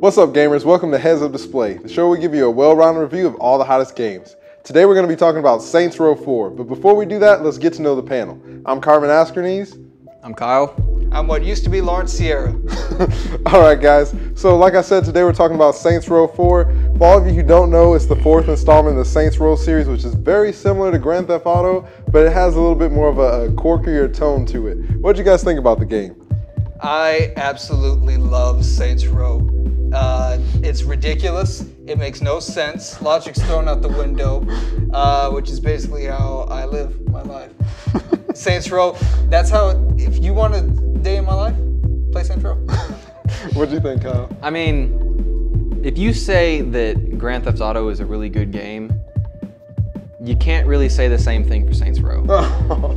What's up, gamers? Welcome to Heads Up Display, the show where we give you a well-rounded review of all the hottest games. Today we're going to be talking about Saints Row 4, but before we do that, let's get to know the panel. I'm Carmen Askernes. I'm Kyle. I'm what used to be Lawrence Sierra. Alright guys, so like I said, today we're talking about Saints Row 4. For all of you who don't know, it's the fourth installment in the Saints Row series, which is very similar to Grand Theft Auto, but it has a little bit more of a quirkier tone to it. What did you guys think about the game? I absolutely love Saints Row. It's ridiculous. It makes no sense. Logic's thrown out the window, which is basically how I live my life. Saints Row, that's how, if you want a day in my life, play Saints Row. What do you think, Kyle? I mean, if you say that Grand Theft Auto is a really good game, you can't really say the same thing for Saints Row.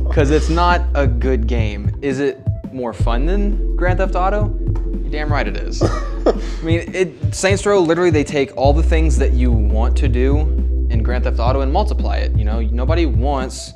Because it's not a good game. Is it more fun than Grand Theft Auto? You're damn right it is. I mean, Saints Row, literally they take all the things that you want to do in Grand Theft Auto and multiply it. You know, nobody wants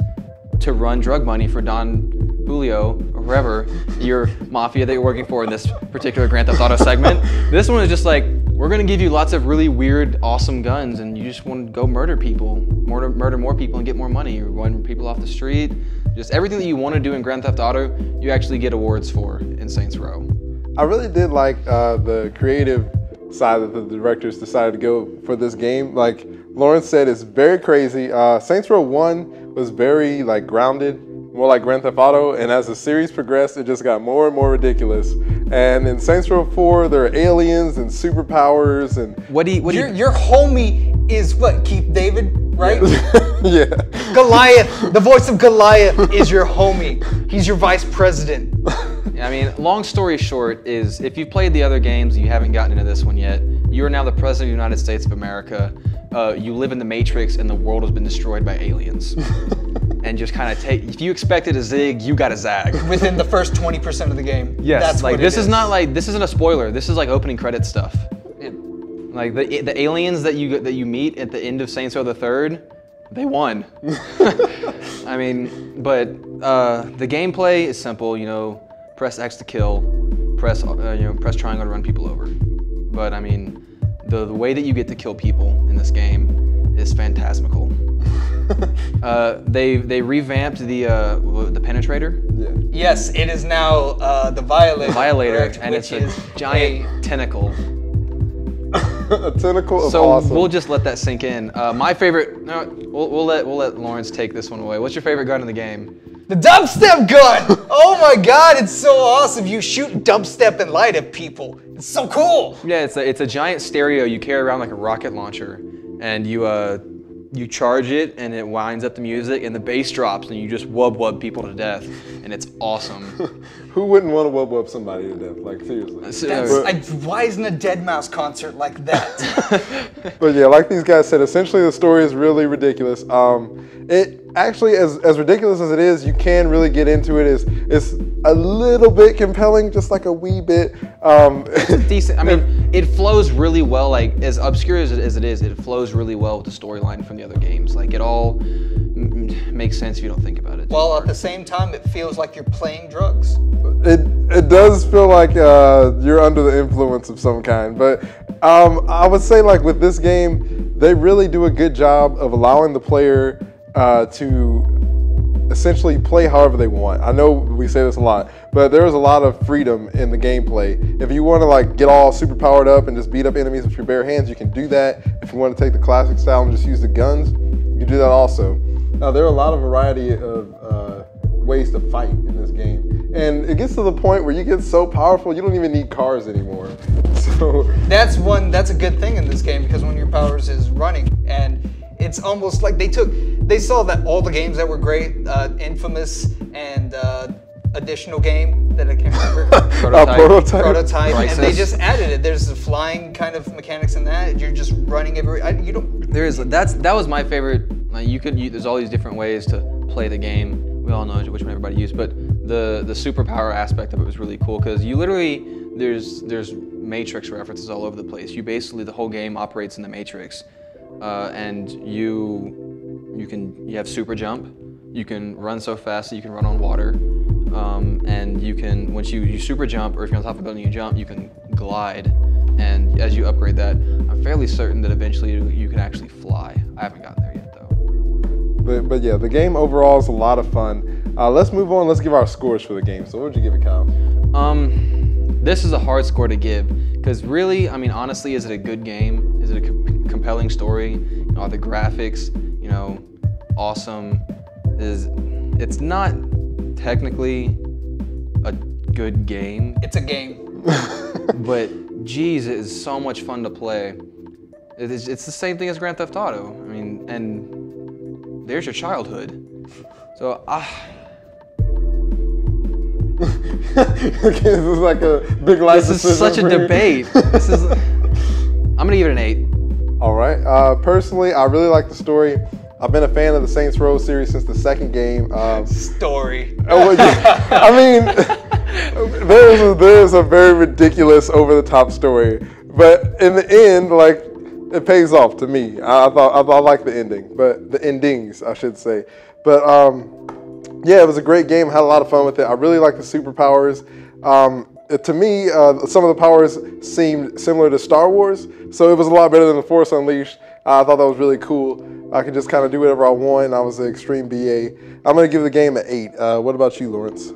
to run drug money for Don Julio or whoever your mafia that you're working for in this particular Grand Theft Auto segment. This one is just like, we're gonna give you lots of really weird, awesome guns and you just want to go murder people, murder more people and get more money. You're running people off the street. Just everything that you want to do in Grand Theft Auto, you actually get awards for in Saints Row. I really did like the creative side that the directors decided to go for this game. Like Lawrence said, it's very crazy. Saints Row 1 was very grounded, more like Grand Theft Auto, and as the series progressed, it just got more and more ridiculous. And in Saints Row 4, there are aliens and superpowers and... Your homie is what, Keith David, right? Yeah. Goliath, the voice of Goliath is your homie. He's your vice president. I mean, long story short is, if you've played the other games and you haven't gotten into this one yet, you are now the President of the United States of America. You live in the Matrix and the world has been destroyed by aliens. And just kind of if you expected a zig, you got a zag. Within the first 20% of the game. Yes, that's like what this it is not like, this isn't a spoiler. This is like opening credit stuff. Like the aliens that you meet at the end of Saints Row the Third, they won. I mean, but the gameplay is simple. You know, press X to kill, press triangle to run people over. But I mean, the way that you get to kill people in this game is phantasmical. They revamped the penetrator. Yeah. Yes, it is now the Violator. Correct, and it's a giant tentacle. A tentacle of so awesome. We'll just let that sink in. My favorite. No, we'll let Lawrence take this one away. What's your favorite gun in the game? The dubstep gun! Oh my god, it's so awesome. You shoot dubstep and light at people. It's so cool. Yeah, it's a giant stereo you carry around like a rocket launcher, and you charge it and it winds up the music and the bass drops and you just wub people to death, and it's awesome. Who wouldn't want to wub somebody to death? Like seriously. Why isn't a Deadmau5 concert like that? But yeah, like these guys said, essentially the story is really ridiculous. It actually, as ridiculous as it is, you can really get into it. It's a little bit compelling, just like a wee bit. It's decent. I mean, it flows really well. Like as obscure as it is, it flows really well with the storyline from the other games. Like it all makes sense if you don't think about it. While at the same time, it feels like you're playing drugs. It does feel like you're under the influence of some kind, but I would say like with this game, they really do a good job of allowing the player to essentially play however they want. I know we say this a lot, but there's a lot of freedom in the gameplay. If you want to get all super powered up and just beat up enemies with your bare hands, you can do that. If you want to take the classic style and just use the guns, you can do that also. Now there are a lot of variety of ways to fight in this game, and it gets to the point where you get so powerful you don't even need cars anymore. So that's a good thing in this game, because one of your powers is running, and it's almost like they saw that all the games that were great, Infamous and additional game that I can't remember, Prototype, and they just added it. There's the flying kind of mechanics in that. You're just running everywhere. That was my favorite. There's all these different ways to play the game. We all know which one everybody used, but the superpower aspect of it was really cool, because you literally there's Matrix references all over the place. You basically, the whole game operates in the Matrix, and you have super jump. You can run so fast that you can run on water, and you can, once you super jump, or if you're on top of a building you jump, you can glide and as you upgrade that, I'm fairly certain that eventually you can actually fly. I haven't gotten there yet though. But yeah, the game overall is a lot of fun. Let's move on. Let's give our scores for the game. So what would you give it, Kyle? This is a hard score to give because really, I mean, honestly, is it a good game? Is it a compelling story? You know, are the graphics, you know, awesome? It's not technically a good game. It's a game. But geez, it is so much fun to play. It's the same thing as Grand Theft Auto. I mean, and there's your childhood. So Okay, this is like a big life this is such a debate. I'm gonna give it an 8. All right. Personally, I really like the story. I've been a fan of the Saints Row series since the second game. Story. I mean, there's a very ridiculous, over-the-top story, but in the end, like, it pays off to me. I like the ending, but the endings, I should say. But yeah, it was a great game. I had a lot of fun with it. I really like the superpowers. To me, some of the powers seemed similar to Star Wars, so it was a lot better than The Force Unleashed. I thought that was really cool. I could just kind of do whatever I want. I was an extreme BA. I'm going to give the game an 8. What about you, Lawrence?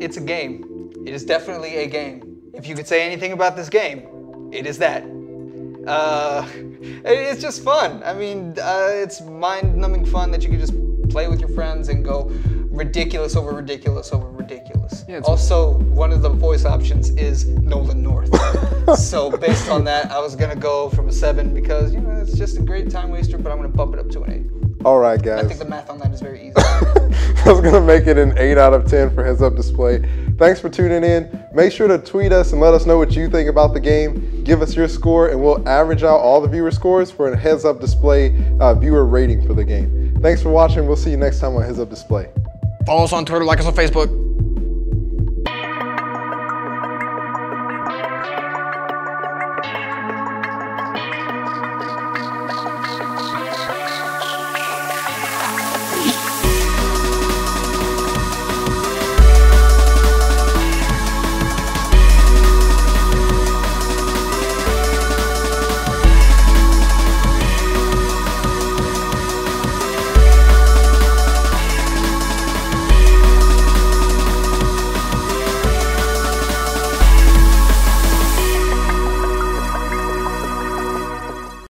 It's a game. It is definitely a game. If you could say anything about this game, it is that. It's just fun. I mean, it's mind-numbing fun that you can just play with your friends and go ridiculous over ridiculous over ridiculous. Yeah, also, one of the voice options is Nolan North. So based on that, I was gonna go from a 7 because, you know, it's just a great time waster, but I'm gonna bump it up to an 8. All right, guys. I think the math on that is very easy. I was gonna make it an 8 out of 10 for Heads Up Display. Thanks for tuning in. Make sure to tweet us and let us know what you think about the game. Give us your score, and we'll average out all the viewer scores for a Heads Up Display viewer rating for the game. Thanks for watching. We'll see you next time on Heads Up Display. Follow us on Twitter, like us on Facebook.